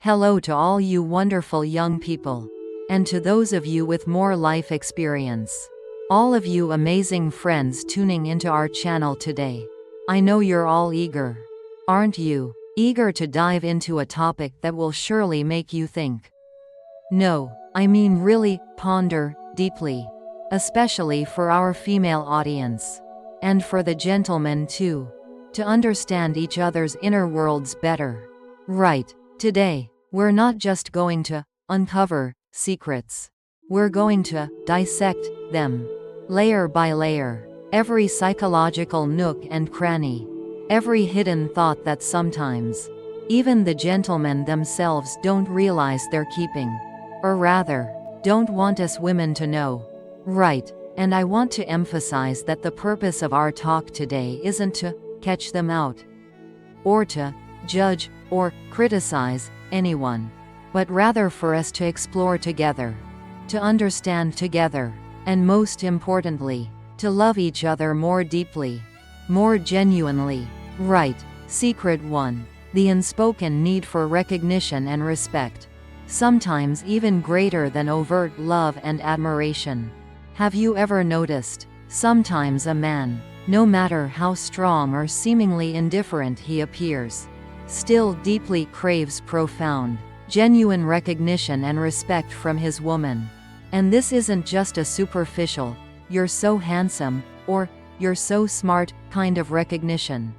Hello to all you wonderful young people. And to those of you with more life experience. All of you amazing friends tuning into our channel today. I know you're all eager. Aren't you? Eager to dive into a topic that will surely make you think. No, I mean really, ponder, deeply. Especially for our female audience. And for the gentlemen too. To understand each other's inner worlds better. Right. Today, we're not just going to uncover secrets. We're going to dissect them, layer by layer, every psychological nook and cranny, every hidden thought that sometimes even the gentlemen themselves don't realize they're keeping, or rather, don't want us women to know. Right, and I want to emphasize that the purpose of our talk today isn't to catch them out, or to judge or criticize anyone, but rather for us to explore together, to understand together, and most importantly, to love each other more deeply, more genuinely. Right. Secret 1. The unspoken need for recognition and respect. Sometimes even greater than overt love and admiration. Have you ever noticed? Sometimes a man, no matter how strong or seemingly indifferent he appears, still deeply craves profound, genuine recognition and respect from his woman. And this isn't just a superficial, "you're so handsome," or "you're so smart" kind of recognition.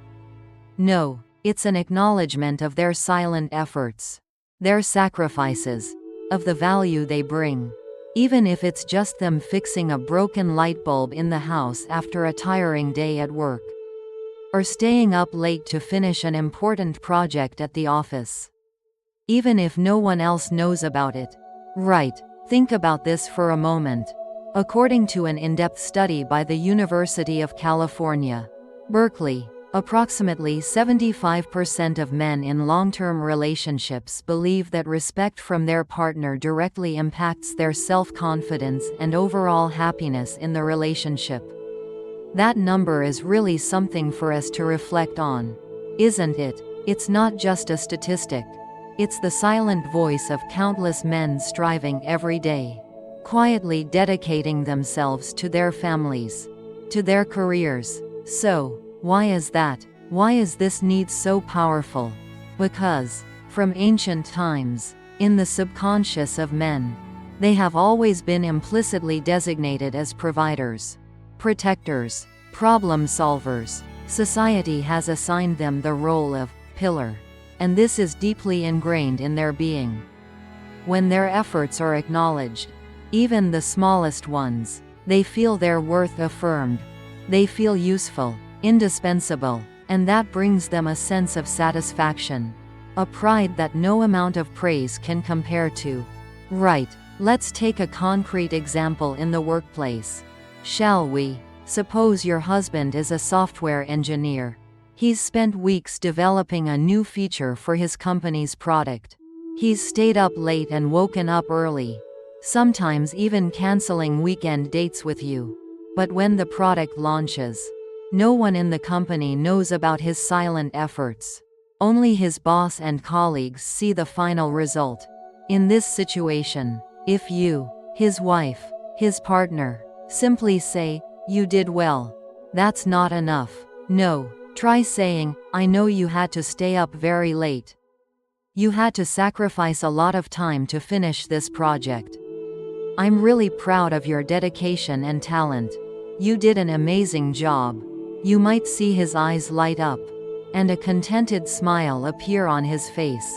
No, it's an acknowledgement of their silent efforts, their sacrifices, of the value they bring. Even if it's just them fixing a broken light bulb in the house after a tiring day at work. Or staying up late to finish an important project at the office. Even if no one else knows about it. Right, think about this for a moment. According to an in-depth study by the University of California, Berkeley, approximately 75% of men in long-term relationships believe that respect from their partner directly impacts their self-confidence and overall happiness in the relationship. That number is really something for us to reflect on, isn't it? It's not just a statistic. It's the silent voice of countless men striving every day, quietly dedicating themselves to their families, to their careers. So, why is that? Why is this need so powerful? Because, from ancient times, in the subconscious of men, they have always been implicitly designated as providers, protectors, problem solvers. Society has assigned them the role of pillar, and this is deeply ingrained in their being. When their efforts are acknowledged, even the smallest ones, they feel their worth affirmed. They feel useful, indispensable, and that brings them a sense of satisfaction, a pride that no amount of praise can compare to. Right, let's take a concrete example in the workplace. Shall we? Suppose your husband is a software engineer. He's spent weeks developing a new feature for his company's product. He's stayed up late and woken up early, sometimes even canceling weekend dates with you. But when the product launches, no one in the company knows about his silent efforts. Only his boss and colleagues see the final result. In this situation, if you, his wife, his partner, simply say, "You did well," that's not enough. No, try saying, "I know you had to stay up very late. You had to sacrifice a lot of time to finish this project. I'm really proud of your dedication and talent. You did an amazing job." You might see his eyes light up, and a contented smile appear on his face.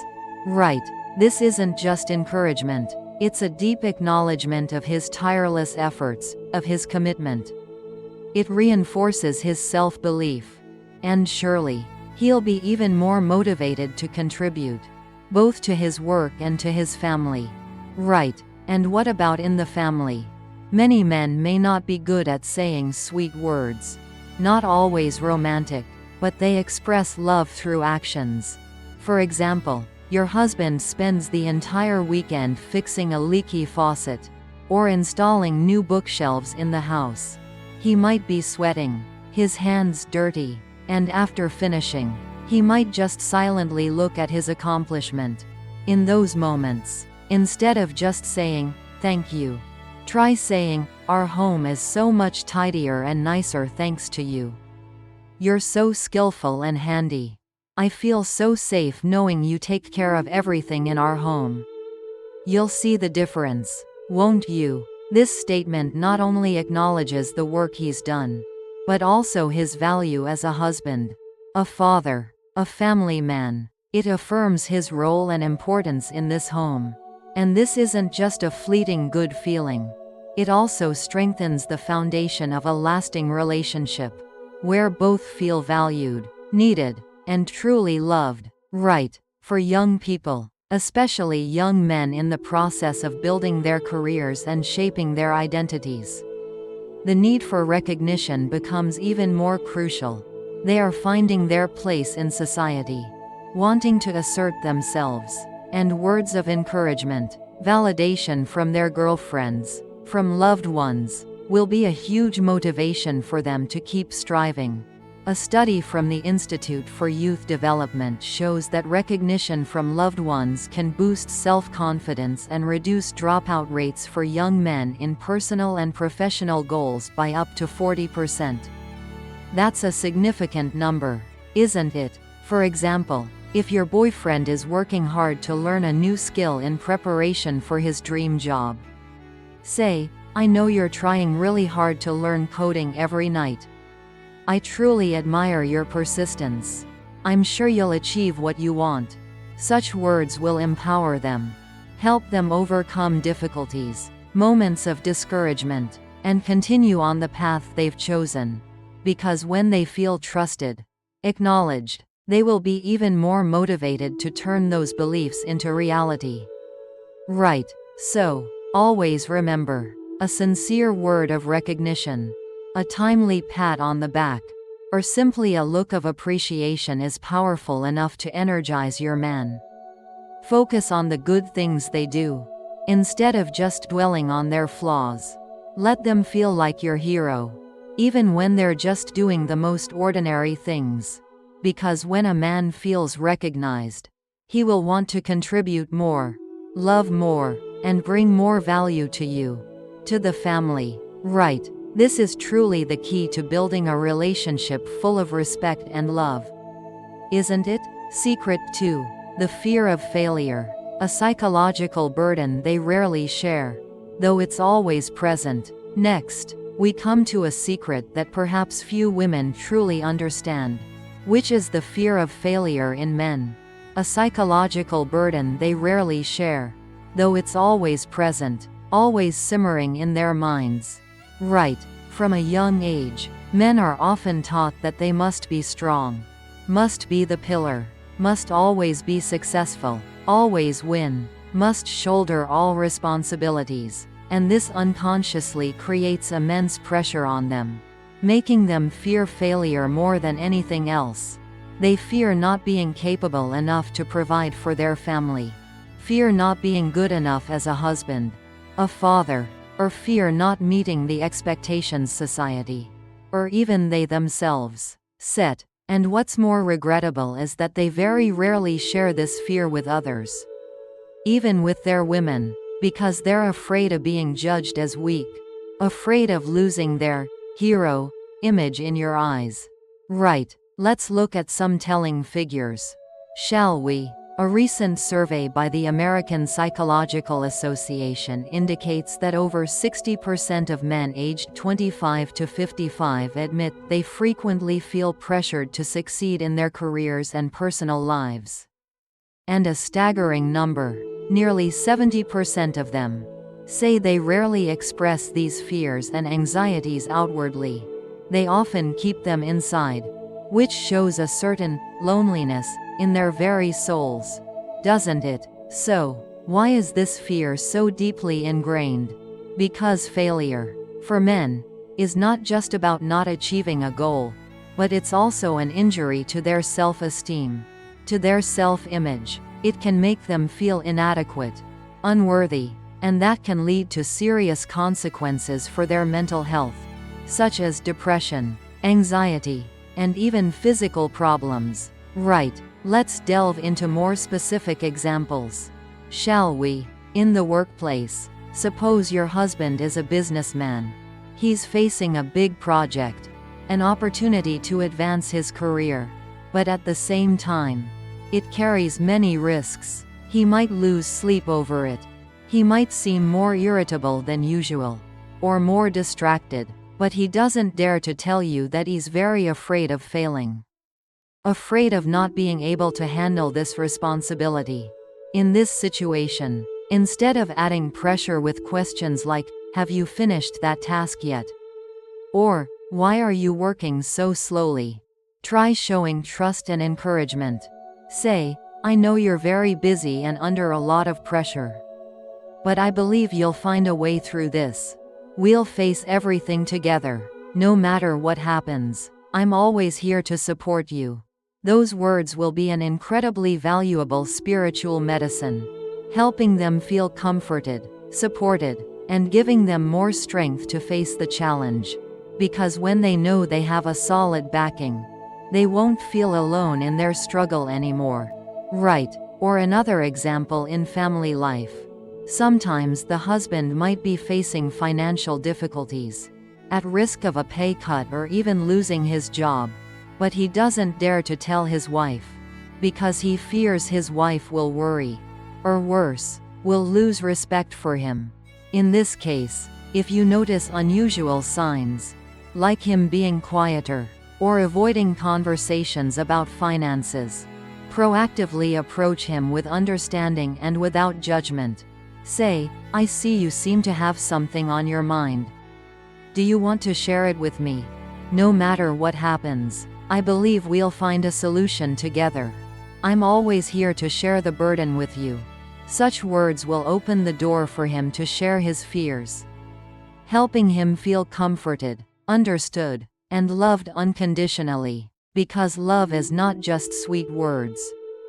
Right, this isn't just encouragement, it's a deep acknowledgement of his tireless efforts, of his commitment. It reinforces his self-belief. And surely, he'll be even more motivated to contribute, both to his work and to his family. Right, and what about in the family? Many men may not be good at saying sweet words. Not always romantic, but they express love through actions. For example, your husband spends the entire weekend fixing a leaky faucet, or installing new bookshelves in the house. He might be sweating, his hands dirty, and after finishing, he might just silently look at his accomplishment. In those moments, instead of just saying, "Thank you," try saying, "Our home is so much tidier and nicer thanks to you. You're so skillful and handy. I feel so safe knowing you take care of everything in our home." You'll see the difference, won't you? This statement not only acknowledges the work he's done, but also his value as a husband, a father, a family man. It affirms his role and importance in this home. And this isn't just a fleeting good feeling. It also strengthens the foundation of a lasting relationship, where both feel valued, needed, and truly loved. Right. For young people, especially young men in the process of building their careers and shaping their identities, the need for recognition becomes even more crucial. They are finding their place in society, wanting to assert themselves, and words of encouragement, validation from their girlfriends, from loved ones, will be a huge motivation for them to keep striving. A study from the Institute for Youth Development shows that recognition from loved ones can boost self-confidence and reduce dropout rates for young men in personal and professional goals by up to 40%. That's a significant number, isn't it? For example, if your boyfriend is working hard to learn a new skill in preparation for his dream job, say, "I know you're trying really hard to learn coding every night. I truly admire your persistence. I'm sure you'll achieve what you want." Such words will empower them, help them overcome difficulties, moments of discouragement, and continue on the path they've chosen. Because when they feel trusted, acknowledged, they will be even more motivated to turn those beliefs into reality. Right. So, always remember, a sincere word of recognition, a timely pat on the back, or simply a look of appreciation is powerful enough to energize your man. Focus on the good things they do, instead of just dwelling on their flaws. Let them feel like your hero, even when they're just doing the most ordinary things. Because when a man feels recognized, he will want to contribute more, love more, and bring more value to you, to the family. Right. This is truly the key to building a relationship full of respect and love. Isn't it? Secret 2. The fear of failure. A psychological burden they rarely share, though it's always present. Next, we come to a secret that perhaps few women truly understand, which is the fear of failure in men. A psychological burden they rarely share, though it's always present, always simmering in their minds. Right. From a young age, men are often taught that they must be strong, must be the pillar, must always be successful, always win, must shoulder all responsibilities, and this unconsciously creates immense pressure on them, making them fear failure more than anything else. They fear not being capable enough to provide for their family, fear not being good enough as a husband, a father, or fear not meeting the expectations society, or even they themselves, set. And what's more regrettable is that they very rarely share this fear with others, even with their women, because they're afraid of being judged as weak, afraid of losing their hero image in your eyes. Right. Let's look at some telling figures, shall we? A recent survey by the American Psychological Association indicates that over 60% of men aged 25 to 55 admit they frequently feel pressured to succeed in their careers and personal lives. And a staggering number, nearly 70% of them, say they rarely express these fears and anxieties outwardly. They often keep them inside, which shows a certain loneliness in their very souls, doesn't it? So, why is this fear so deeply ingrained? Because failure, for men, is not just about not achieving a goal, but it's also an injury to their self-esteem, to their self-image. It can make them feel inadequate, unworthy, and that can lead to serious consequences for their mental health, such as depression, anxiety, and even physical problems. Right. Let's delve into more specific examples. shall we? In the workplace, suppose your husband is a businessman. He's facing a big project, an opportunity to advance his career. But at the same time, it carries many risks. He might lose sleep over it. He might seem more irritable than usual, or more distracted, but he doesn't dare to tell you that he's very afraid of failing. Afraid of not being able to handle this responsibility. In this situation, instead of adding pressure with questions like, "Have you finished that task yet?" or "Why are you working so slowly?" try showing trust and encouragement. Say, "I know you're very busy and under a lot of pressure. But I believe you'll find a way through this. We'll face everything together. No matter what happens, I'm always here to support you." Those words will be an incredibly valuable spiritual medicine, helping them feel comforted, supported, and giving them more strength to face the challenge. Because when they know they have a solid backing, they won't feel alone in their struggle anymore. Right. Or another example in family life. Sometimes the husband might be facing financial difficulties, at risk of a pay cut or even losing his job. But he doesn't dare to tell his wife, because he fears his wife will worry, or worse, will lose respect for him. In this case, if you notice unusual signs, like him being quieter, or avoiding conversations about finances, proactively approach him with understanding and without judgment. Say, "I see you seem to have something on your mind. Do you want to share it with me? No matter what happens, I believe we'll find a solution together. I'm always here to share the burden with you." Such words will open the door for him to share his fears, helping him feel comforted, understood, and loved unconditionally. Because love is not just sweet words,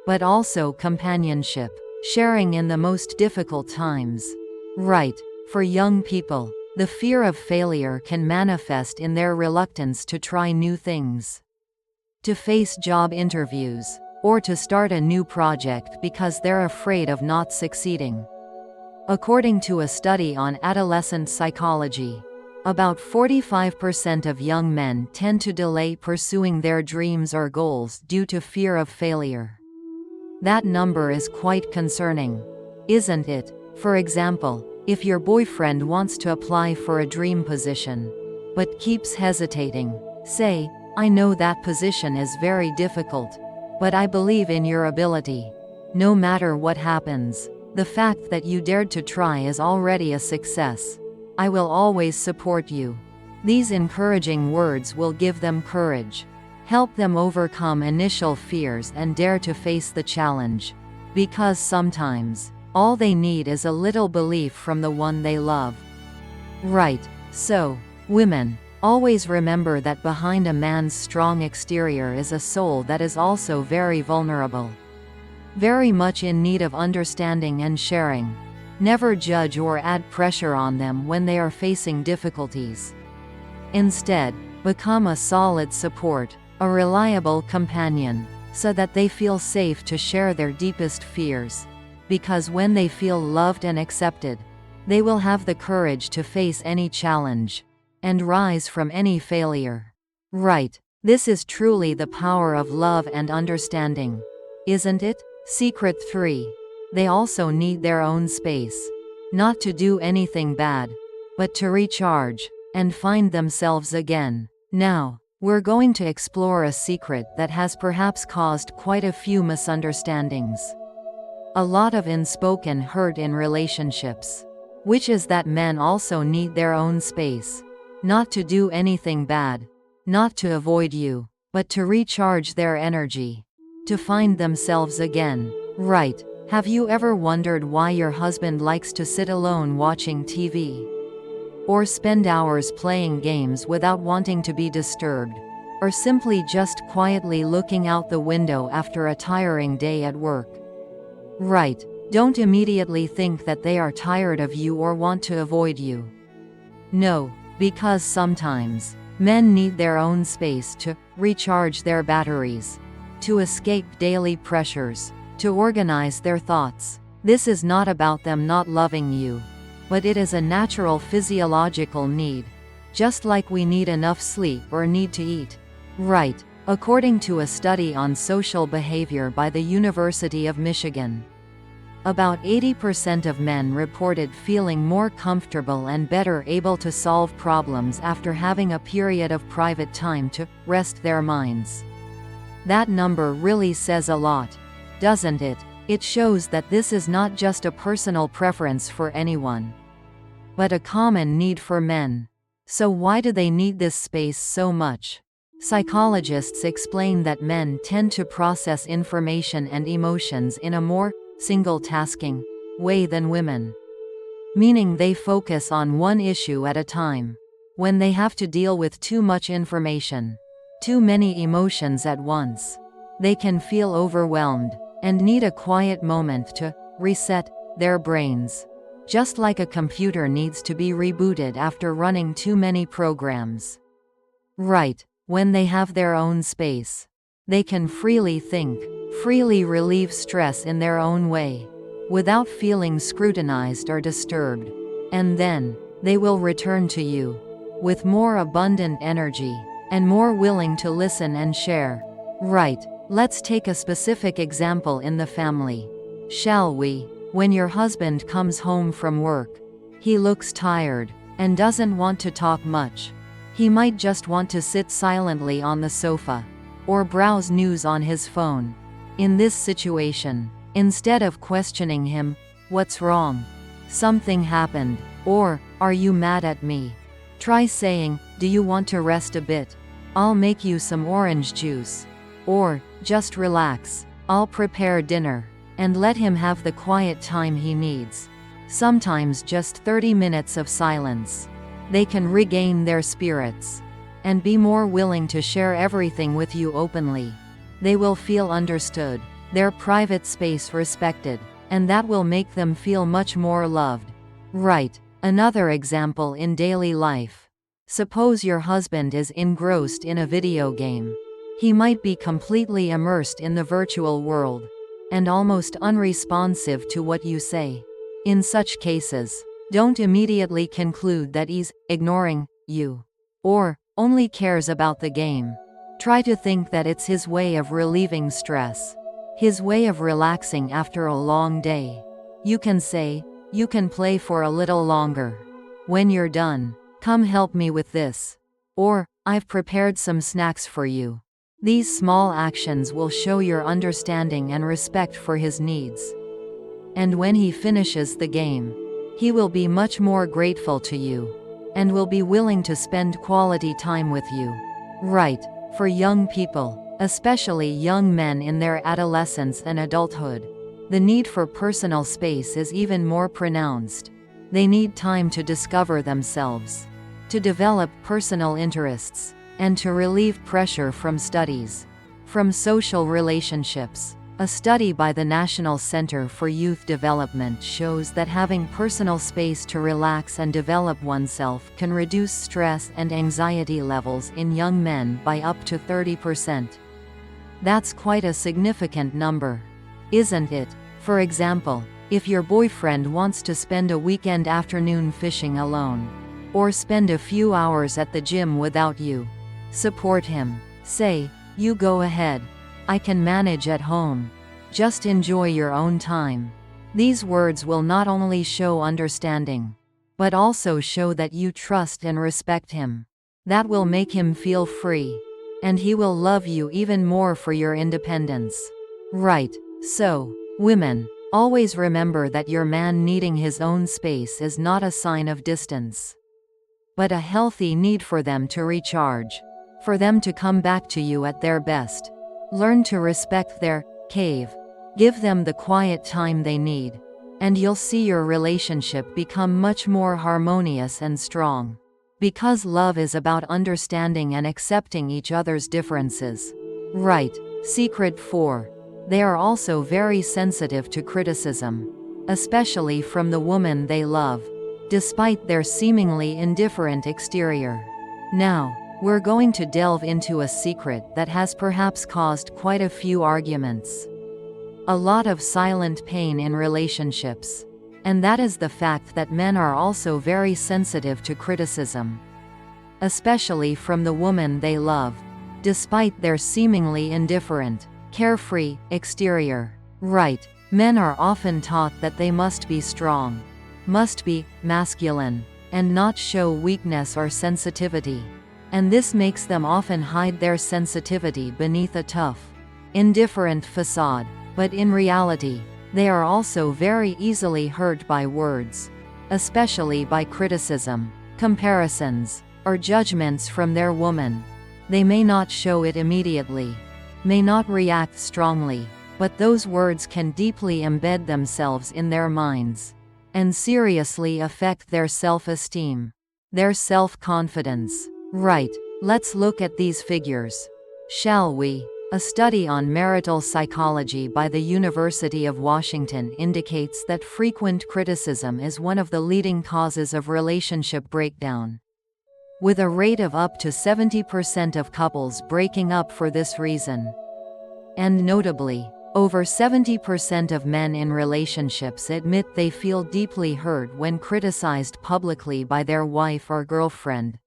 but also companionship, sharing in the most difficult times. Right. For young people, the fear of failure can manifest in their reluctance to try new things, to face job interviews, or to start a new project because they're afraid of not succeeding. According to a study on adolescent psychology, about 45% of young men tend to delay pursuing their dreams or goals due to fear of failure. That number is quite concerning, isn't it? For example, if your boyfriend wants to apply for a dream position, but keeps hesitating, say, "I know that position is very difficult, but I believe in your ability. No matter what happens, the fact that you dared to try is already a success. I will always support you." These encouraging words will give them courage, help them overcome initial fears and dare to face the challenge. Because sometimes, all they need is a little belief from the one they love. Right. So, women, always remember that behind a man's strong exterior is a soul that is also very vulnerable, very much in need of understanding and sharing. Never judge or add pressure on them when they are facing difficulties. Instead, become a solid support, a reliable companion, so that they feel safe to share their deepest fears. Because when they feel loved and accepted, they will have the courage to face any challenge and rise from any failure. Right. This is truly the power of love and understanding, isn't it? Secret 3. They also need their own space. Not to do anything bad, but to recharge and find themselves again. Now, we're going to explore a secret that has perhaps caused quite a few misunderstandings, a lot of unspoken hurt in relationships, which is that men also need their own space. Not to do anything bad, not to avoid you, but to recharge their energy, to find themselves again. Right. Have you ever wondered why your husband likes to sit alone watching TV? Or spend hours playing games without wanting to be disturbed? Or simply just quietly looking out the window after a tiring day at work? Right. Don't immediately think that they are tired of you or want to avoid you. No. Because sometimes, men need their own space to recharge their batteries, to escape daily pressures, to organize their thoughts. This is not about them not loving you, but it is a natural physiological need, just like we need enough sleep or need to eat. Right. According to a study on social behavior by the University of Michigan, about 80% of men reported feeling more comfortable and better able to solve problems after having a period of private time to rest their minds. That number really says a lot, doesn't it? It shows that this is not just a personal preference for anyone, but a common need for men. So why do they need this space so much? Psychologists explain that men tend to process information and emotions in a more single-tasking way than women, meaning they focus on one issue at a time. When they have to deal with too much information, too many emotions at once, they can feel overwhelmed and need a quiet moment to reset their brains, just like a computer needs to be rebooted after running too many programs. Right. When they have their own space, they can freely think, freely relieve stress in their own way, without feeling scrutinized or disturbed. And then, they will return to you with more abundant energy, and more willing to listen and share. Right. Let's take a specific example in the family, shall we? When your husband comes home from work, he looks tired, and doesn't want to talk much. He might just want to sit silently on the sofa, or browse news on his phone. In this situation, instead of questioning him, "What's wrong? Something happened," or "Are you mad at me?" try saying, "Do you want to rest a bit? I'll make you some orange juice." Or, "Just relax, I'll prepare dinner," and let him have the quiet time he needs. Sometimes just 30 minutes of silence. They can regain their spirits and be more willing to share everything with you openly. They will feel understood, their private space respected, and that will make them feel much more loved. Right. Another example in daily life. Suppose your husband is engrossed in a video game. He might be completely immersed in the virtual world, and almost unresponsive to what you say. In such cases, don't immediately conclude that he's ignoring you, or only cares about the game. Try to think that it's his way of relieving stress, his way of relaxing after a long day. You can say, "You can play for a little longer. When you're done, come help me with this." Or, "I've prepared some snacks for you." These small actions will show your understanding and respect for his needs. And when he finishes the game, he will be much more grateful to you, and will be willing to spend quality time with you. Right. For young people, especially young men in their adolescence and adulthood, the need for personal space is even more pronounced. They need time to discover themselves, to develop personal interests, and to relieve pressure from studies, from social relationships. A study by the National Center for Youth Development shows that having personal space to relax and develop oneself can reduce stress and anxiety levels in young men by up to 30%. That's quite a significant number, isn't it? For example, if your boyfriend wants to spend a weekend afternoon fishing alone, or spend a few hours at the gym without you, support him. Say, "You go ahead. I can manage at home. Just enjoy your own time." These words will not only show understanding, but also show that you trust and respect him. That will make him feel free, and he will love you even more for your independence. Right. So, women, always remember that your man needing his own space is not a sign of distance, but a healthy need for them to recharge, for them to come back to you at their best. Learn to respect their cave. Give them the quiet time they need, and you'll see your relationship become much more harmonious and strong. Because love is about understanding and accepting each other's differences. Right. Secret 4. They are also very sensitive to criticism, especially from the woman they love, despite their seemingly indifferent exterior. Now, we're going to delve into a secret that has perhaps caused quite a few arguments. a lot of silent pain in relationships. And that is the fact that men are also very sensitive to criticism, especially from the woman they love, despite their seemingly indifferent, carefree exterior. Right. Men are often taught that they must be strong, must be masculine, and not show weakness or sensitivity. And this makes them often hide their sensitivity beneath a tough, indifferent facade. But in reality, they are also very easily hurt by words, especially by criticism, comparisons, or judgments from their woman. They may not show it immediately, may not react strongly, but those words can deeply embed themselves in their minds, and seriously affect their self-esteem, their self-confidence. Right. Let's look at these figures, shall we? A study on marital psychology by the University of Washington indicates that frequent criticism is one of the leading causes of relationship breakdown, with a rate of up to 70% of couples breaking up for this reason. And notably, over 70% of men in relationships admit they feel deeply hurt when criticized publicly by their wife or girlfriend,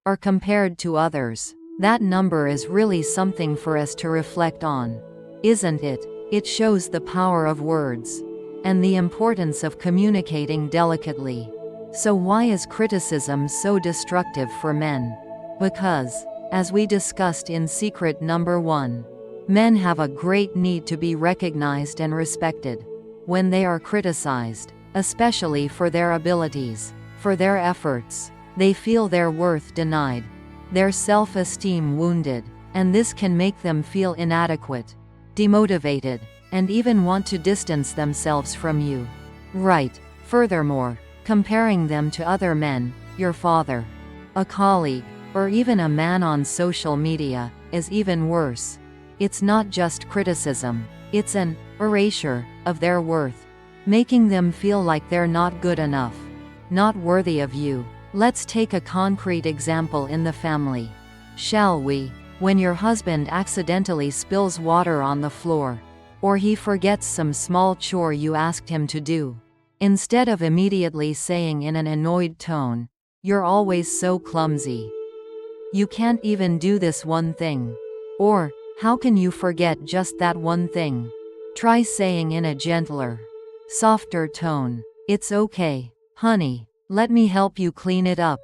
or compared to others. That number is really something for us to reflect on, isn't it? It shows the power of words, and the importance of communicating delicately. So why is criticism so destructive for men? Because, as we discussed in secret number 1, men have a great need to be recognized and respected. When they are criticized, especially for their abilities, for their efforts, they feel their worth denied, their self-esteem wounded, and this can make them feel inadequate, demotivated, and even want to distance themselves from you. Right. Furthermore, comparing them to other men, your father, a colleague, or even a man on social media, is even worse. It's not just criticism, it's an erasure of their worth, making them feel like they're not good enough, not worthy of you. Let's take a concrete example in the family, shall we? When your husband accidentally spills water on the floor, or he forgets some small chore you asked him to do, instead of immediately saying in an annoyed tone, "You're always so clumsy. You can't even do this one thing," or, "How can you forget just that one thing?" Try saying in a gentler, softer tone, "It's okay, honey. Let me help you clean it up."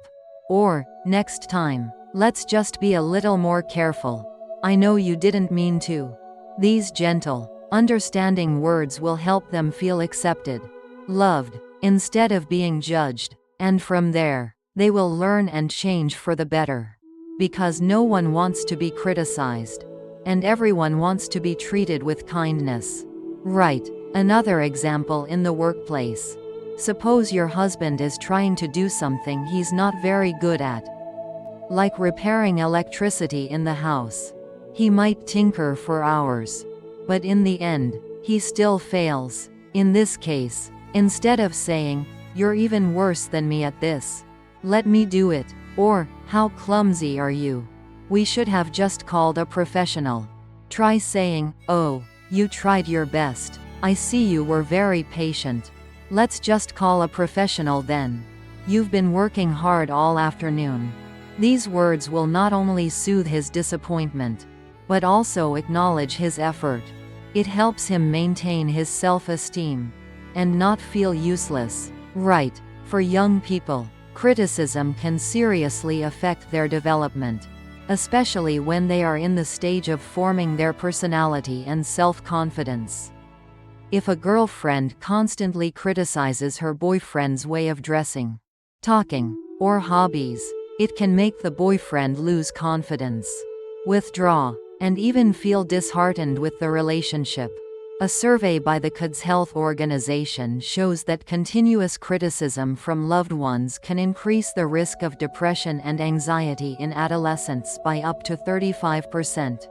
Or, "Next time, let's just be a little more careful. I know you didn't mean to." These gentle, understanding words will help them feel accepted, loved, instead of being judged. And from there, they will learn and change for the better. Because no one wants to be criticized, and everyone wants to be treated with kindness. Right. Another example in the workplace. Suppose your husband is trying to do something he's not very good at, like repairing electricity in the house. He might tinker for hours, but in the end, he still fails. In this case, instead of saying, "You're even worse than me at this. Let me do it," or, "How clumsy are you?" we should have just called a professional. Try saying, "Oh, you tried your best. I see you were very patient. Let's just call a professional then. You've been working hard all afternoon." These words will not only soothe his disappointment, but also acknowledge his effort. It helps him maintain his self-esteem, and not feel useless. Right. For young people, criticism can seriously affect their development, especially when they are in the stage of forming their personality and self-confidence. If a girlfriend constantly criticizes her boyfriend's way of dressing, talking, or hobbies, it can make the boyfriend lose confidence, withdraw, and even feel disheartened with the relationship. A survey by the Kids Health Organization shows that continuous criticism from loved ones can increase the risk of depression and anxiety in adolescents by up to 35%.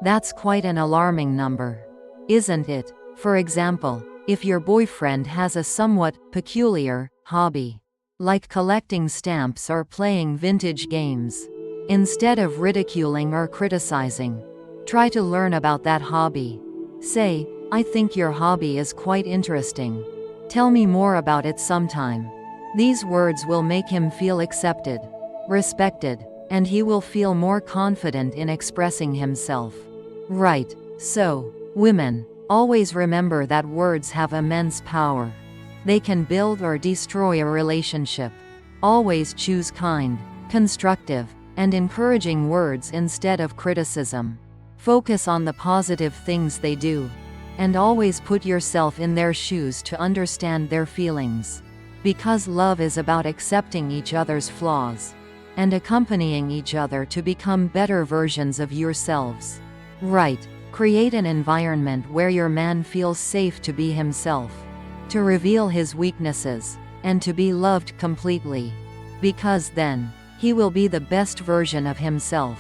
That's quite an alarming number, isn't it? For example, if your boyfriend has a somewhat peculiar hobby, like collecting stamps or playing vintage games, instead of ridiculing or criticizing, try to learn about that hobby. Say, I think your hobby is quite interesting. Tell me more about it sometime. These words will make him feel accepted, respected, and he will feel more confident in expressing himself. Right. So, women, always remember that words have immense power. They can build or destroy a relationship. Always choose kind, constructive, and encouraging words instead of criticism. Focus on the positive things they do. And always put yourself in their shoes to understand their feelings. Because love is about accepting each other's flaws and accompanying each other to become better versions of yourselves. Right. Create an environment where your man feels safe to be himself, to reveal his weaknesses, and to be loved completely. Because then, he will be the best version of himself,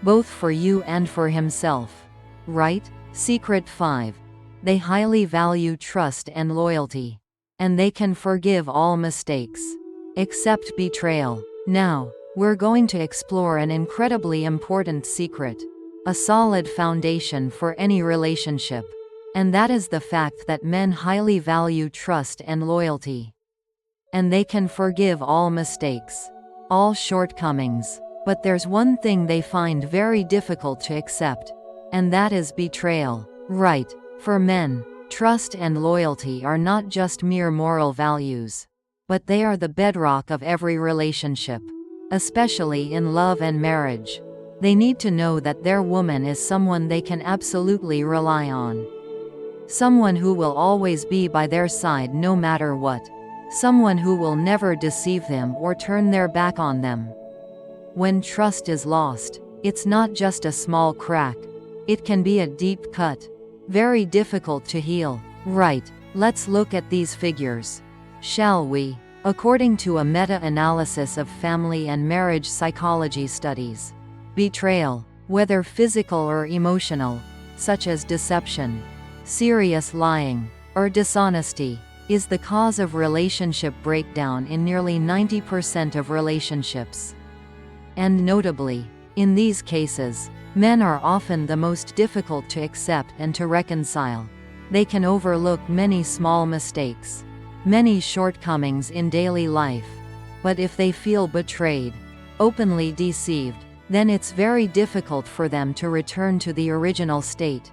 both for you and for himself. Right? Secret 5. They highly value trust and loyalty. And they can forgive all mistakes, except betrayal. Now, we're going to explore an incredibly important secret, a solid foundation for any relationship. And that is the fact that men highly value trust and loyalty. And they can forgive all mistakes, all shortcomings. But there's one thing they find very difficult to accept, and that is betrayal. Right. For men, trust and loyalty are not just mere moral values, but they are the bedrock of every relationship, especially in love and marriage. They need to know that their woman is someone they can absolutely rely on. Someone who will always be by their side no matter what. Someone who will never deceive them or turn their back on them. When trust is lost, it's not just a small crack. It can be a deep cut. Very difficult to heal. Right. Let's look at these figures. Shall we? According to a meta-analysis of family and marriage psychology studies, betrayal, whether physical or emotional, such as deception, serious lying, or dishonesty, is the cause of relationship breakdown in nearly 90% of relationships. And notably, in these cases, men are often the most difficult to accept and to reconcile. They can overlook many small mistakes, many shortcomings in daily life. But if they feel betrayed, openly deceived, then it's very difficult for them to return to the original state.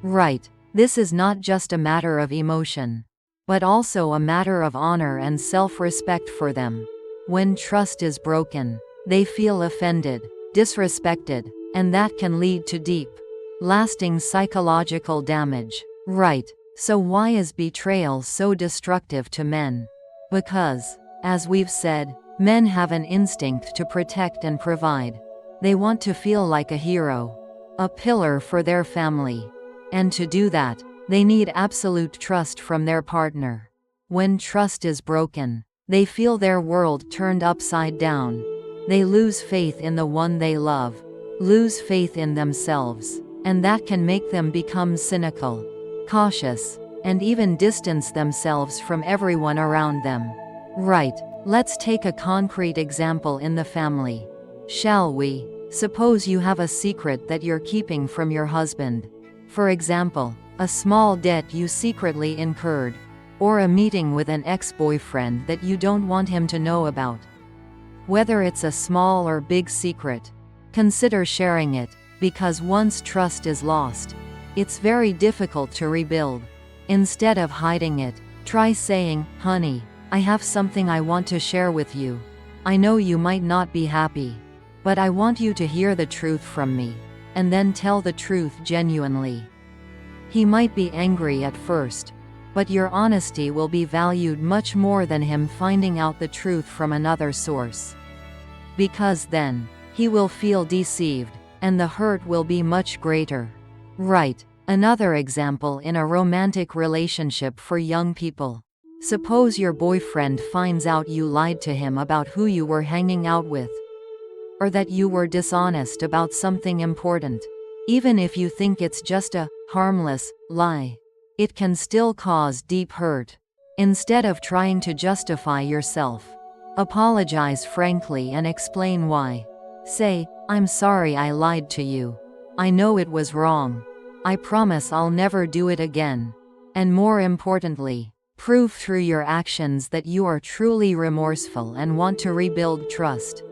Right. This is not just a matter of emotion, but also a matter of honor and self-respect for them. When trust is broken, they feel offended, disrespected, and that can lead to deep, lasting psychological damage. Right. So why is betrayal so destructive to men? Because, as we've said, men have an instinct to protect and provide. They want to feel like a hero, a pillar for their family. And to do that, they need absolute trust from their partner. When trust is broken, they feel their world turned upside down. They lose faith in the one they love, lose faith in themselves, and that can make them become cynical, cautious, and even distance themselves from everyone around them. Right. Let's take a concrete example in the family. Shall we? Suppose you have a secret that you're keeping from your husband. For example, a small debt you secretly incurred, or a meeting with an ex-boyfriend that you don't want him to know about. Whether it's a small or big secret, consider sharing it, because once trust is lost, it's very difficult to rebuild. Instead of hiding it, try saying, "Honey, I have something I want to share with you. I know you might not be happy, but I want you to hear the truth from me," and then tell the truth genuinely. He might be angry at first, but your honesty will be valued much more than him finding out the truth from another source. Because then, he will feel deceived, and the hurt will be much greater. Right. Another example in a romantic relationship for young people. Suppose your boyfriend finds out you lied to him about who you were hanging out with, or that you were dishonest about something important. Even if you think it's just a harmless lie, it can still cause deep hurt. Instead of trying to justify yourself, apologize frankly and explain why. Say, "I'm sorry I lied to you. I know it was wrong. I promise I'll never do it again. And more importantly, prove through your actions that you are truly remorseful and want to rebuild trust.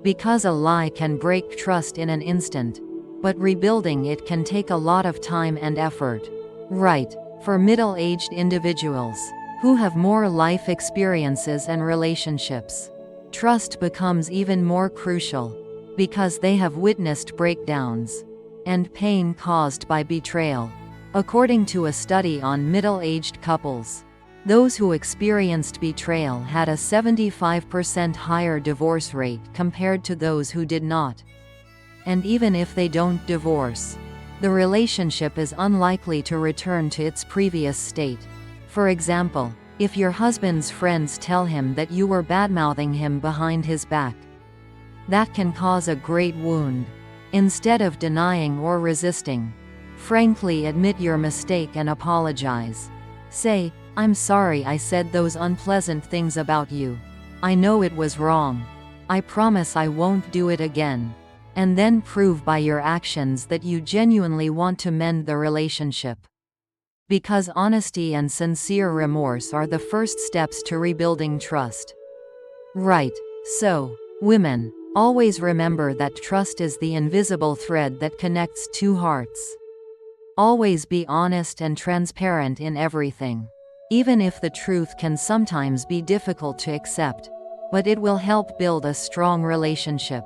Because a lie can break trust in an instant, but rebuilding it can take a lot of time and effort. Right, for middle-aged individuals who have more life experiences and relationships, trust becomes even more crucial because they have witnessed breakdowns and pain caused by betrayal. According to a study on middle-aged couples, those who experienced betrayal had a 75% higher divorce rate compared to those who did not. And even if they don't divorce, the relationship is unlikely to return to its previous state. For example, if your husband's friends tell him that you were badmouthing him behind his back, that can cause a great wound. Instead of denying or resisting, frankly admit your mistake and apologize. Say, "I'm sorry I said those unpleasant things about you. I know it was wrong. I promise I won't do it again." And then prove by your actions that you genuinely want to mend the relationship. Because honesty and sincere remorse are the first steps to rebuilding trust. Right. So, women, always remember that trust is the invisible thread that connects two hearts. Always be honest and transparent in everything. Even if the truth can sometimes be difficult to accept, but it will help build a strong relationship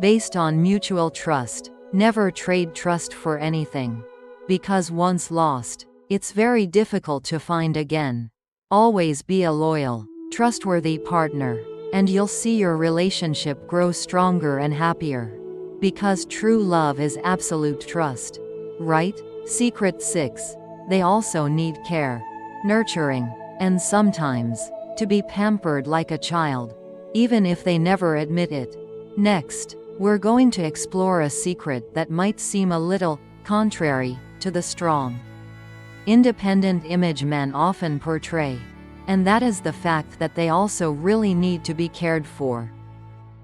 based on mutual trust. Never trade trust for anything, because once lost, it's very difficult to find again. Always be a loyal, trustworthy partner, and you'll see your relationship grow stronger and happier. Because true love is absolute trust. Right? Secret 6. They also need care, nurturing, and sometimes, to be pampered like a child, even if they never admit it. Next, we're going to explore a secret that might seem a little contrary to the strong, independent image men often portray, and that is the fact that they also really need to be cared for,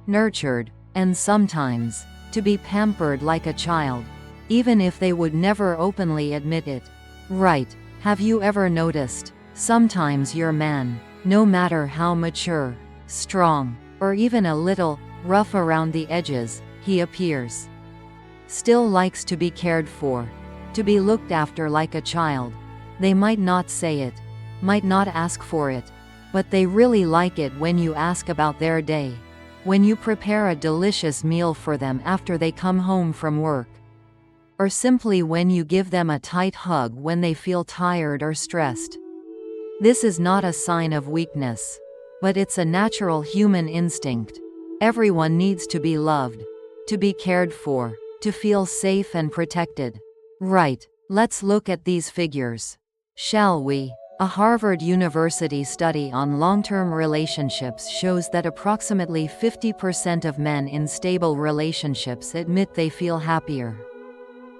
nurtured, and sometimes, to be pampered like a child, even if they would never openly admit it. Right, have you ever noticed, sometimes your man, no matter how mature, strong, or even a little rough around the edges he appears, still likes to be cared for, to be looked after like a child. They might not say it, might not ask for it, but they really like it when you ask about their day, when you prepare a delicious meal for them after they come home from work, or simply when you give them a tight hug when they feel tired or stressed. This is not a sign of weakness, but it's a natural human instinct. Everyone needs to be loved, to be cared for, to feel safe and protected. Right, let's look at these figures, shall we? A Harvard University study on long-term relationships shows that approximately 50% of men in stable relationships admit they feel happier,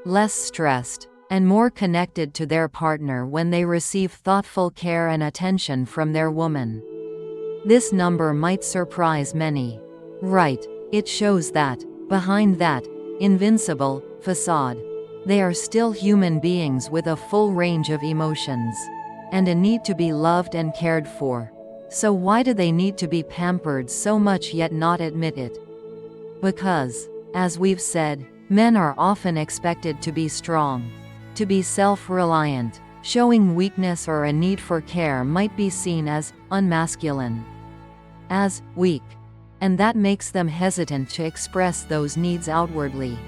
less stressed, and more connected to their partner when they receive thoughtful care and attention from their woman. This number might surprise many. Right, it shows that, behind that invincible facade, they are still human beings with a full range of emotions, and a need to be loved and cared for. So why do they need to be pampered so much yet not admit it? Because, as we've said, men are often expected to be strong, to be self-reliant. Showing weakness or a need for care might be seen as unmasculine, as weak, and that makes them hesitant to express those needs outwardly.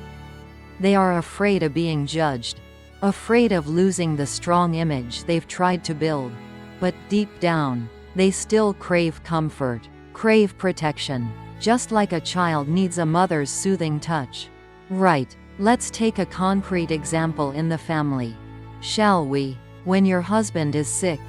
They are afraid of being judged, afraid of losing the strong image they've tried to build. But deep down, they still crave comfort, crave protection, just like a child needs a mother's soothing touch. Right, let's take a concrete example in the family, shall we? When your husband is sick,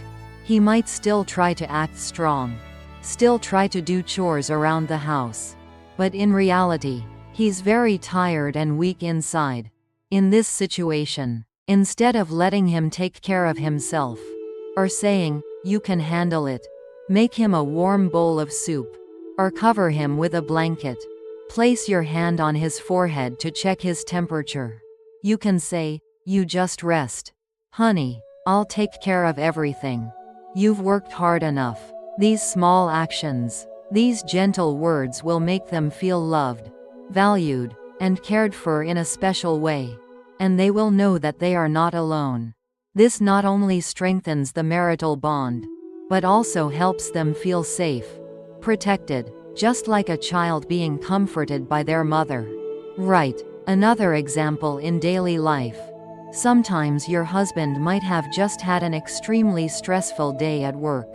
he might still try to act strong, still try to do chores around the house, but in reality, he's very tired and weak inside. In this situation, instead of letting him take care of himself, or saying, "You can handle it," make him a warm bowl of soup, or cover him with a blanket. Place your hand on his forehead to check his temperature. You can say, You just rest. Honey, I'll take care of everything. You've worked hard enough. These small actions, these gentle words will make them feel loved, valued, and cared for in a special way. And they will know that they are not alone. This not only strengthens the marital bond, but also helps them feel safe, protected, just like a child being comforted by their mother. Right. Another example in daily life. Sometimes your husband might have just had an extremely stressful day at work.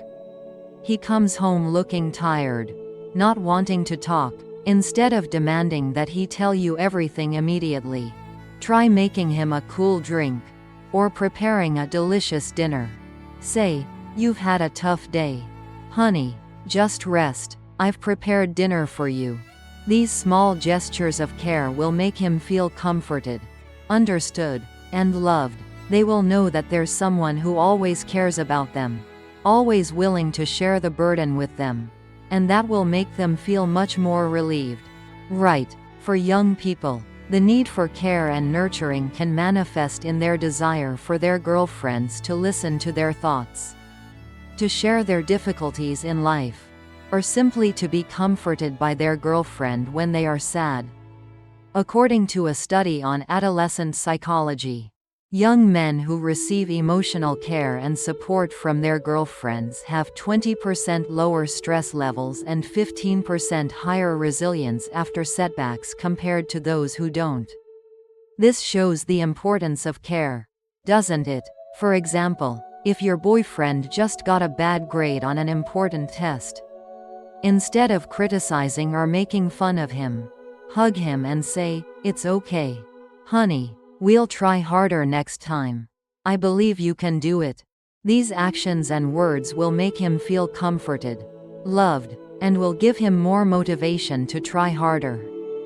He comes home looking tired, not wanting to talk. Instead of demanding that he tell you everything immediately, try making him a cool drink, or preparing a delicious dinner. Say, "You've had a tough day. Honey, just rest. I've prepared dinner for you." These small gestures of care will make him feel comforted, understood, and loved. They will know that there's someone who always cares about them, always willing to share the burden with them. And that will make them feel much more relieved. Right. For young people, the need for care and nurturing can manifest in their desire for their girlfriends to listen to their thoughts, to share their difficulties in life, or simply to be comforted by their girlfriend when they are sad. According to a study on adolescent psychology, young men who receive emotional care and support from their girlfriends have 20% lower stress levels and 15% higher resilience after setbacks compared to those who don't. This shows the importance of care, doesn't it? For example, if your boyfriend just got a bad grade on an important test, instead of criticizing or making fun of him, hug him and say, "It's okay. Honey, we'll try harder next time. I believe you can do it." These actions and words will make him feel comforted, loved, and will give him more motivation to try harder.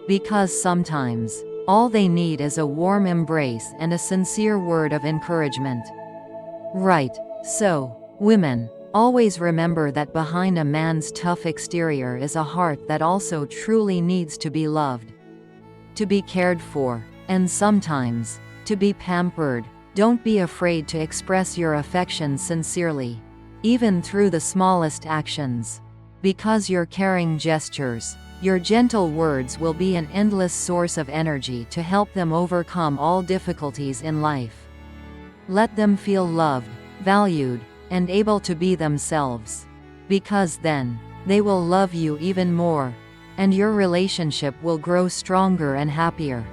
Because sometimes, all they need is a warm embrace and a sincere word of encouragement. Right. So, women, always remember that behind a man's tough exterior is a heart that also truly needs to be loved, to be cared for, and sometimes, to be pampered. Don't be afraid to express your affection sincerely, even through the smallest actions. Because your caring gestures, your gentle words will be an endless source of energy to help them overcome all difficulties in life. Let them feel loved, valued, and able to be themselves. Because then, they will love you even more, and your relationship will grow stronger and happier.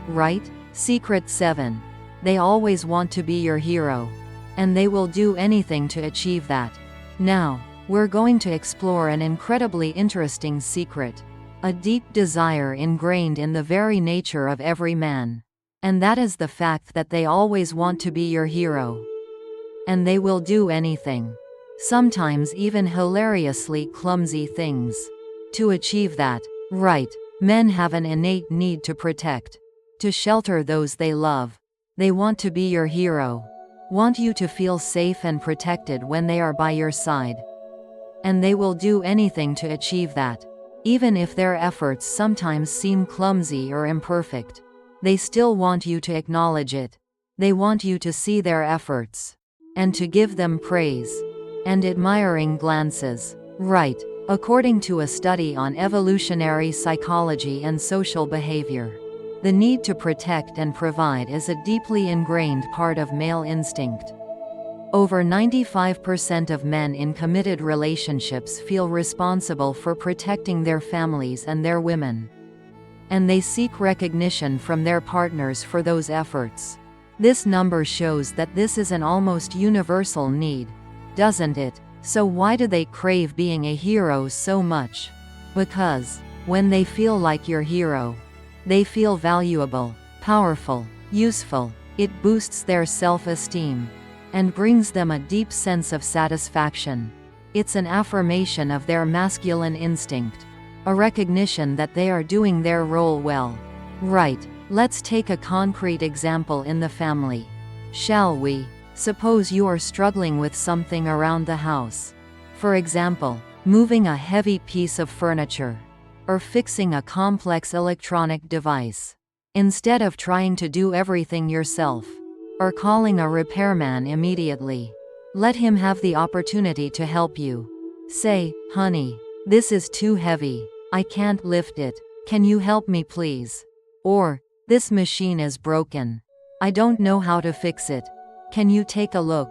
Right? Secret 7. They always want to be your hero. And they will do anything to achieve that. Now, we're going to explore an incredibly interesting secret. A deep desire ingrained in the very nature of every man. And that is the fact that they always want to be your hero. And they will do anything, sometimes even hilariously clumsy things, to achieve that. Right. Men have an innate need to protect, to shelter those they love. They want to be your hero, want you to feel safe and protected when they are by your side. And they will do anything to achieve that. Even if their efforts sometimes seem clumsy or imperfect, they still want you to acknowledge it. They want you to see their efforts, and to give them praise and admiring glances. Right. According to a study on evolutionary psychology and social behavior, the need to protect and provide is a deeply ingrained part of male instinct. Over 95% of men in committed relationships feel responsible for protecting their families and their women. And they seek recognition from their partners for those efforts. This number shows that this is an almost universal need, doesn't it? So why do they crave being a hero so much? Because, when they feel like your hero, they feel valuable, powerful, useful. It boosts their self-esteem, and brings them a deep sense of satisfaction. It's an affirmation of their masculine instinct, a recognition that they are doing their role well. Right. Let's take a concrete example in the family, shall we? Suppose you are struggling with something around the house. For example, moving a heavy piece of furniture, or fixing a complex electronic device. Instead of trying to do everything yourself, or calling a repairman immediately. Let him have the opportunity to help you. Say, "Honey, this is too heavy. I can't lift it. Can you help me please?" Or, "This machine is broken. I don't know how to fix it. Can you take a look?"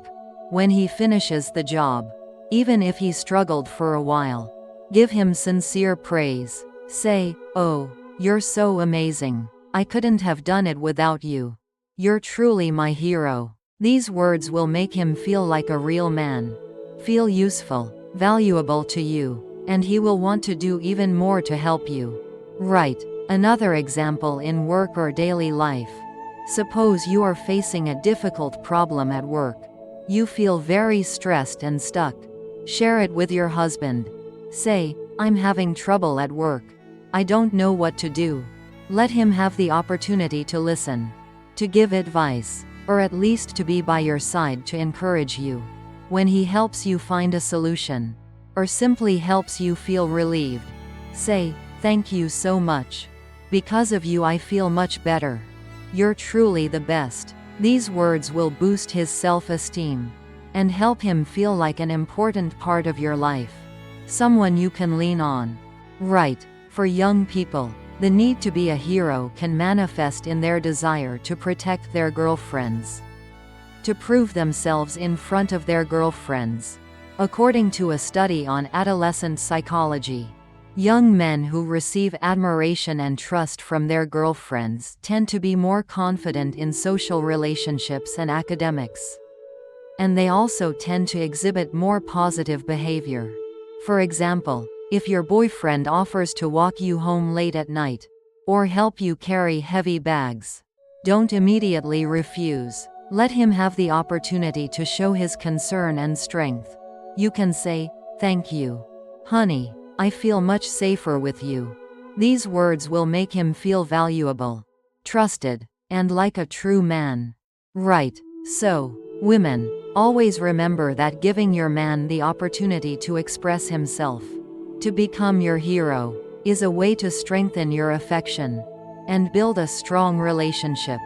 When he finishes the job, even if he struggled for a while, give him sincere praise. Say, "Oh, you're so amazing. I couldn't have done it without you. You're truly my hero." These words will make him feel like a real man, feel useful, valuable to you, and he will want to do even more to help you. Right. Another example in work or daily life. Suppose you are facing a difficult problem at work. You feel very stressed and stuck. Share it with your husband. Say, "I'm having trouble at work. I don't know what to do." Let him have the opportunity to listen, to give advice, or at least to be by your side to encourage you. When he helps you find a solution, or simply helps you feel relieved, say, "Thank you so much. Because of you I feel much better. You're truly the best." These words will boost his self-esteem and help him feel like an important part of your life, someone you can lean on. Right. For young people, the need to be a hero can manifest in their desire to protect their girlfriends, to prove themselves in front of their girlfriends. According to a study on adolescent psychology, young men who receive admiration and trust from their girlfriends tend to be more confident in social relationships and academics. And they also tend to exhibit more positive behavior. For example, if your boyfriend offers to walk you home late at night, or help you carry heavy bags, don't immediately refuse. Let him have the opportunity to show his concern and strength. You can say, "Thank you, honey. I feel much safer with you." These words will make him feel valuable, trusted, and like a true man. Right. So, women, always remember that giving your man the opportunity to express himself, to become your hero, is a way to strengthen your affection and build a strong relationship.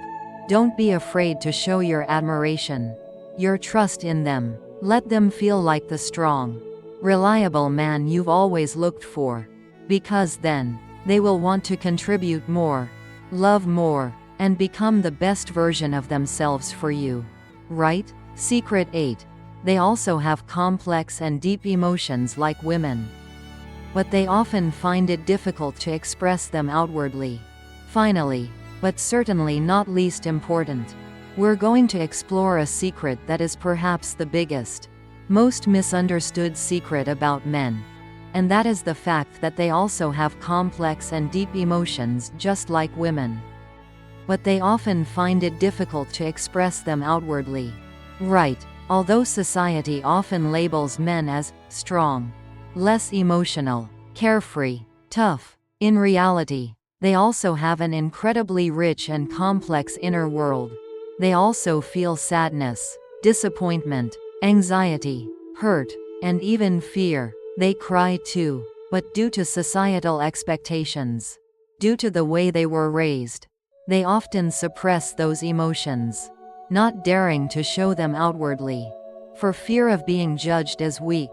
Don't be afraid to show your admiration, your trust in them. Let them feel like the strong, reliable man you've always looked for, because then, they will want to contribute more, love more, and become the best version of themselves for you. Right? Secret 8. They also have complex and deep emotions like women, but they often find it difficult to express them outwardly. Finally, but certainly not least important, we're going to explore a secret that is perhaps the biggest, most misunderstood secret about men. And that is the fact that they also have complex and deep emotions just like women. But they often find it difficult to express them outwardly. Right. Although society often labels men as strong, less emotional, carefree, tough, in reality, they also have an incredibly rich and complex inner world. They also feel sadness, disappointment, anxiety, hurt, and even fear. They cry too, but due to societal expectations, due to the way they were raised, they often suppress those emotions, not daring to show them outwardly, for fear of being judged as weak,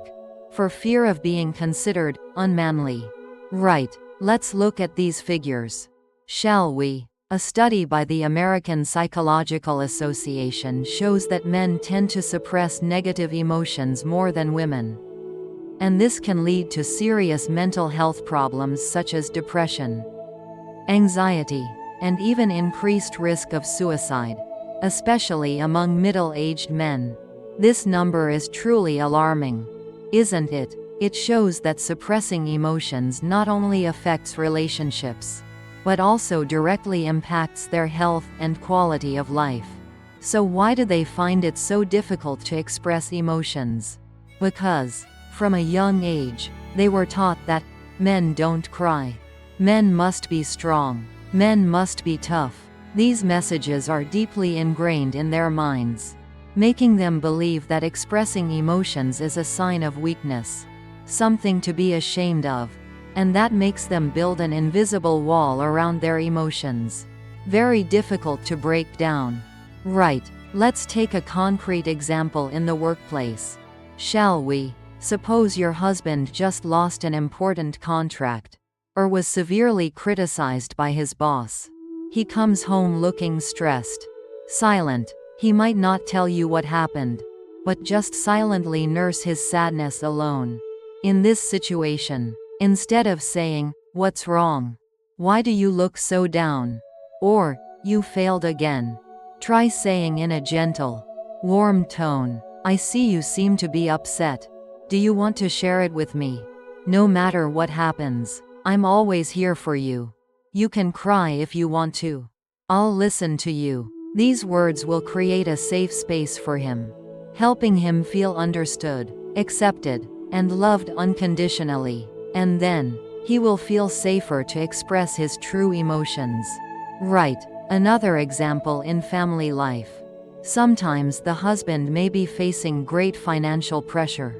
for fear of being considered unmanly. Right. Let's look at these figures, shall we? A study by the American Psychological Association shows that men tend to suppress negative emotions more than women. And this can lead to serious mental health problems such as depression, anxiety, and even increased risk of suicide, especially among middle-aged men. This number is truly alarming, isn't it? It shows that suppressing emotions not only affects relationships, but also directly impacts their health and quality of life. So why do they find it so difficult to express emotions? Because, from a young age, they were taught that men don't cry, men must be strong, men must be tough. These messages are deeply ingrained in their minds, making them believe that expressing emotions is a sign of weakness, something to be ashamed of, and that makes them build an invisible wall around their emotions, very difficult to break down. Right. Let's take a concrete example in the workplace. Shall we? Suppose your husband just lost an important contract, or was severely criticized by his boss. He comes home looking stressed, silent. He might not tell you what happened, but just silently nurse his sadness alone. In this situation, instead of saying, "What's wrong? Why do you look so down?" or "You failed again," try saying in a gentle, warm tone, "I see you seem to be upset. Do you want to share it with me? No matter what happens, I'm always here for you. You can cry if you want to. I'll listen to you." These words will create a safe space for him, helping him feel understood, accepted, and loved unconditionally. And then, he will feel safer to express his true emotions. Right. Another example in family life. Sometimes the husband may be facing great financial pressure.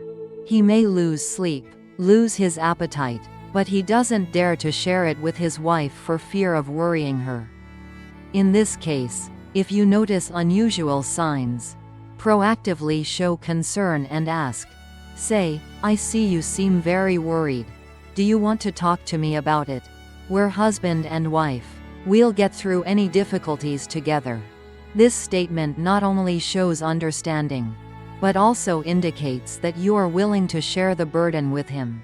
He may lose sleep, lose his appetite, but he doesn't dare to share it with his wife for fear of worrying her. In this case, if you notice unusual signs, proactively show concern and ask. Say, "I see you seem very worried. Do you want to talk to me about it? We're husband and wife. We'll get through any difficulties together." This statement not only shows understanding, but also indicates that you are willing to share the burden with him.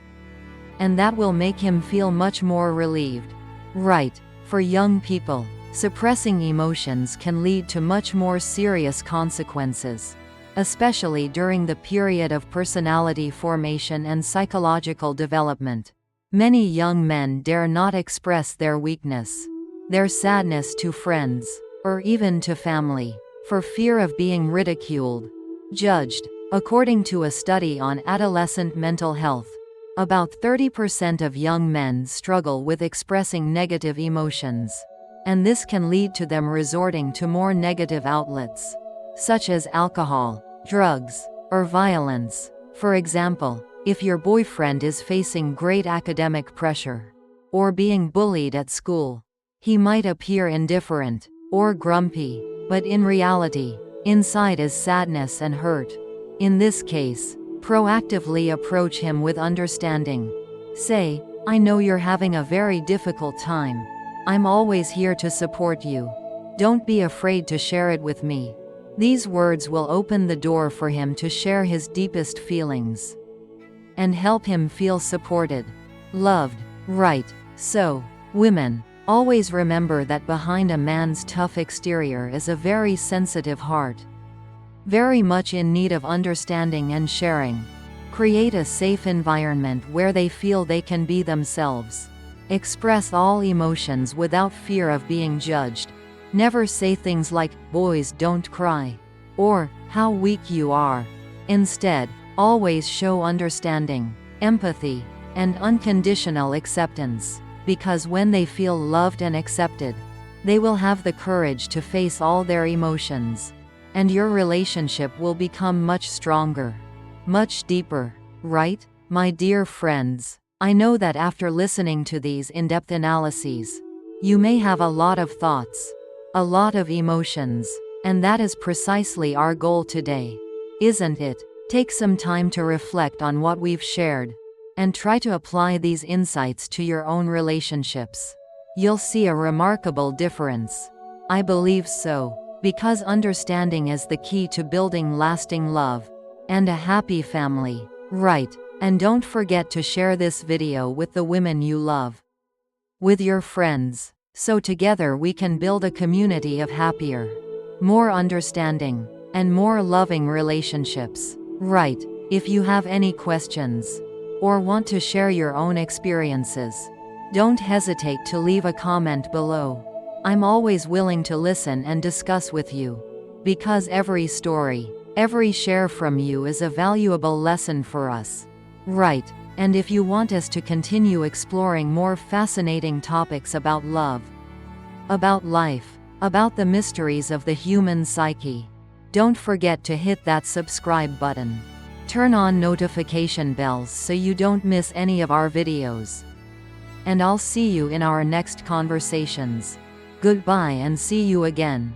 And that will make him feel much more relieved. Right. For young people, suppressing emotions can lead to much more serious consequences, especially during the period of personality formation and psychological development. Many young men dare not express their weakness, their sadness to friends, or even to family, for fear of being ridiculed, judged. According to a study on adolescent mental health, about 30% of young men struggle with expressing negative emotions, and this can lead to them resorting to more negative outlets, such as alcohol, drugs, or violence. For example, if your boyfriend is facing great academic pressure, or being bullied at school, he might appear indifferent, or grumpy, but in reality, inside is sadness and hurt. In this case, proactively approach him with understanding. Say, "I know you're having a very difficult time. I'm always here to support you. Don't be afraid to share it with me." These words will open the door for him to share his deepest feelings and help him feel supported, loved. Right. So, women, always remember that behind a man's tough exterior is a very sensitive heart, very much in need of understanding and sharing. Create a safe environment where they feel they can be themselves. Express all emotions without fear of being judged. Never say things like, "Boys don't cry," or "How weak you are." Instead, always show understanding, empathy, and unconditional acceptance. Because when they feel loved and accepted, they will have the courage to face all their emotions, and your relationship will become much stronger, much deeper. Right, my dear friends? I know that after listening to these in-depth analyses, you may have a lot of thoughts, a lot of emotions, and that is precisely our goal today, isn't it? Take some time to reflect on what we've shared, and try to apply these insights to your own relationships. You'll see a remarkable difference. I believe so, because understanding is the key to building lasting love and a happy family. Right, and don't forget to share this video with the women you love, with your friends, so together we can build a community of happier, more understanding, and more loving relationships. Right, if you have any questions, or want to share your own experiences, don't hesitate to leave a comment below. I'm always willing to listen and discuss with you, because every story, every share from you is a valuable lesson for us. Right, and if you want us to continue exploring more fascinating topics about love, about life, about the mysteries of the human psyche, don't forget to hit that subscribe button. Turn on notification bells so you don't miss any of our videos. And I'll see you in our next conversations. Goodbye and see you again.